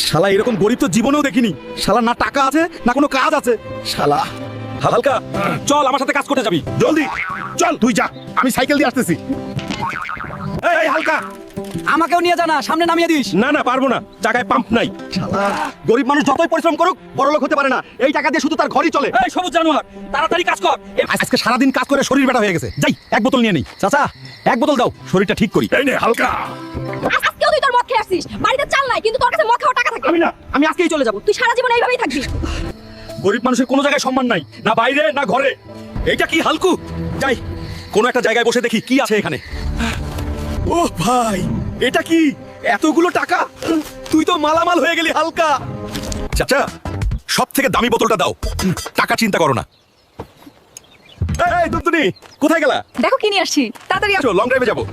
শালা এরকম গরিব তো জীবনেও দেখিনি। শালা না টাকা আছে না কোনো কাজ আছে। শালা হালকা, চল আমার সাথে কাজ করতে যাবি। জলদি চল, তুই যা, আমি সাইকেল দিয়ে আসতেছি। এই হালকা, আমাকেও নিয়ে জানা, সামনে নামিয়ে দিস। না না পারবো না, জায়গায় পাম্প নাই। শালা গরিব মানুষ যতই পরিশ্রম করুক বড়লোক হতে পারে না। এই টাকা দিয়ে শুধু তার ঘরই চলে। এই সবুজ জানোয়ার, তাড়াতাড়ি কাজ কর। আজকে সারাদিন কাজ করে শরীর ব্যথা হয়ে গেছে। যাই এক বোতল নিয়ে নেই। চাচা এক বোতল দাও, শরীরটা ঠিক করি। এই নে হালকা। আজকেও তুই তোর মদ খেয়ে আসছিস। বাড়িতে চাল নাই কিন্তু তোর কাছে মদ খাওয়ার টাকা থাকে। আমি আজকেই চলে যাব। তুই সারা জীবন এইভাবেই থাকবি। গরিব মানুষের কোনো জায়গায় সম্মান নাই, না বাইরে না ঘরে। এইটা কি হালকু? যাই কোনো একটা জায়গায় বসে দেখি কি আছে এখানে। ও ভাই, এটা কি এতগুলো টাকা? তুই তো মালামাল হয়ে গেলি হালকা। চাচা সব থেকে দামি বোতলটা দাও, টাকা চিন্তা করো না। এই দুধুনি কোথায় গেলা? দেখো কি নিয়ে আসছি, তাড়াতাড়ি আসো। চলো লং ড্রাইভে যাবো।